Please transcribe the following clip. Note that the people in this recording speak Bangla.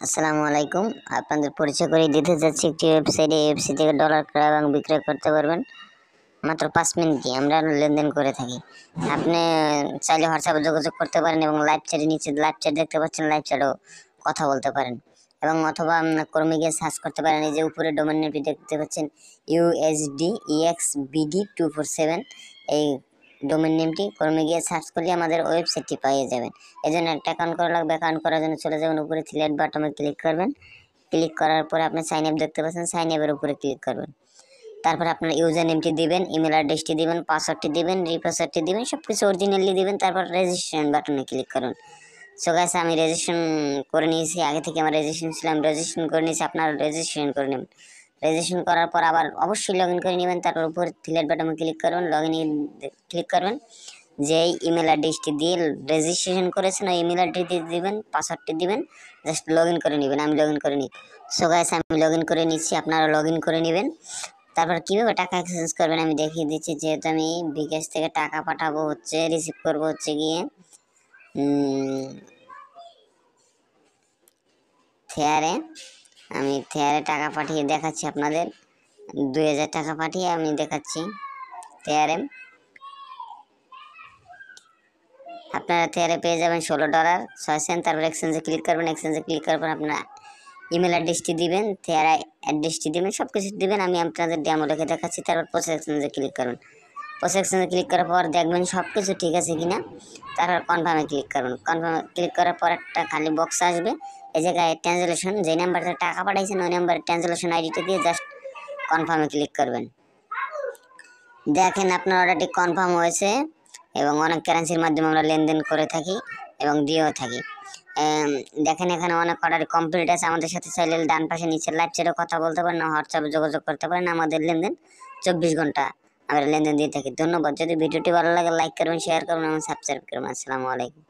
আসসালামু আলাইকুম। আপনাদের পরিচয় করে দিতে যাচ্ছি একটি ওয়েবসাইটে। এই ওয়েবসাইট থেকে ডলার ক্রয় এবং বিক্রয় করতে পারবেন মাত্র 5 মিনিটে আমরা লেনদেন করে থাকি। আপনি চাইলে হোয়াটসঅ্যাপে যোগাযোগ করতে পারেন এবং লাইভ চ্যাটে নিচে লাইভ চ্যাট দেখতে পাচ্ছেন, লাইভ চ্যাটেও কথা বলতে পারেন এবং অথবা ক্রমে গিয়ে সার্চ করতে পারেন। এই যে উপরে ডোমেন নেমটি দেখতে পাচ্ছেন USD EXBD247, এই ডোমেন নেমটি ক্রমে গিয়ে সার্চ করলে আমাদের ওয়েবসাইটটি পেয়ে যাবেন। এই জন্য একটা অ্যাকাউন্ট করা লাগবে। অ্যাকাউন্ট করার জন্য চলে যাবেন উপরে থ্রি লাইট বাটনে ক্লিক করবেন। ক্লিক করার পরে আপনি সাইন আপ দেখতে পাচ্ছেন, সাইন আপের উপরে ক্লিক করবেন। তারপর আপনার ইউজার নেমটি দিবেন, ইমেল অ্যাড্রেসটি দিবেন, পাসওয়ার্ডটি দিবেন, রিপাসওয়ার্ডটি দিবেন, সবকিছু অরিজিনালি দিবেন। তারপর রেজিস্ট্রেশন বাটনে ক্লিক করুন। সো গাইস, আমি রেজিস্ট্রেশন করে নিয়েছি। আগে থেকে আমার রেজিস্ট্রেশন ছিল, আমি রেজিস্ট্রেশন করে নিয়েছি। আপনারা রেজিস্ট্রেশন করে নেবেন। রেজিস্ট্রেশন করার পর আবার অবশ্যই লগ ইন করে নেবেন। তারপর উপরে থ্রি বাটনে ক্লিক করুন, লগ ইন ক্লিক করবেন। যেই ইমেল অ্যাড্রেসটি দিয়ে রেজিস্ট্রেশন করেছেন ওই ইমেল অ্যাড্রেসটি দিবেন, পাসওয়ার্ডটি দিবেন, জাস্ট লগ ইন করে নেবেন। আমি লগ ইন করে নিই। সো গাইস, আমি লগ ইন করে নিচ্ছি, আপনারা লগ ইন করে নেবেন। তারপর কিভাবে টাকা এক্সচেঞ্জ করবেন আমি দেখিয়ে দিচ্ছি। যেহেতু আমি বিকাশ থেকে টাকা পাঠাবো হচ্ছে, রিসিভ করবো হচ্ছে গিয়ে থেয়ারে, আমি থেয়ারে টাকা পাঠিয়ে দেখাচ্ছি আপনাদের। 2000 টাকা পাঠিয়ে আমি দেখাচ্ছি থেয়ারে। আপনারা থেয়ারে পেয়ে যাবেন $16.06। তারপর এক্সচেঞ্জে ক্লিক করবেন। এক্সচেঞ্জে ক্লিক করার পর আপনারা ইমেল অ্যাড্রেসটি দিবেন, থেয়ারা অ্যাড্রেসটি দিবেন, সব কিছু দিবেন। আমি আপনাদের ডেমো রেখে দেখাচ্ছি। তারপর প্রসেস এক্সচেঞ্জে ক্লিক করবেন। প্রসেস এক্সচেঞ্জে ক্লিক করার পর দেখবেন সব কিছু ঠিক আছে কিনা। তারপর কনফার্মে ক্লিক করবেন। কনফার্মে ক্লিক করার পর একটা খালি বক্স আসবে। এই জায়গায় ট্রানজ্যাকশন, যে নাম্বারটা টাকা পাঠাইছেন ওই নাম্বারে ট্রানজ্যাকশন আইডিটা দিয়ে জাস্ট কনফার্মে ক্লিক করবেন। দেখেন আপনার অর্ডারটি কনফার্ম হয়েছে এবং অনেক কারেন্সির মাধ্যমে আমরা লেনদেন করে থাকি এবং দিয়েও থাকি। দেখেন এখানে অনেক অর্ডার কমপ্লিট আছে। আমাদের সাথে চাইলে ডান পাশে নিচে লাইভ চ্যাটে কথা বলতে পারেন, হোয়াটসঅ্যাপে যোগাযোগ করতে পারেন। আমাদের লেনদেন 24 ঘন্টা আমরা লেনদেন দিয়ে থাকি। ধন্যবাদ। যদি ভিডিওটি ভালো লাগে লাইক করবেন, শেয়ার করবেন এবং সাবস্ক্রাইব করবেন। আসসালামু আলাইকুম।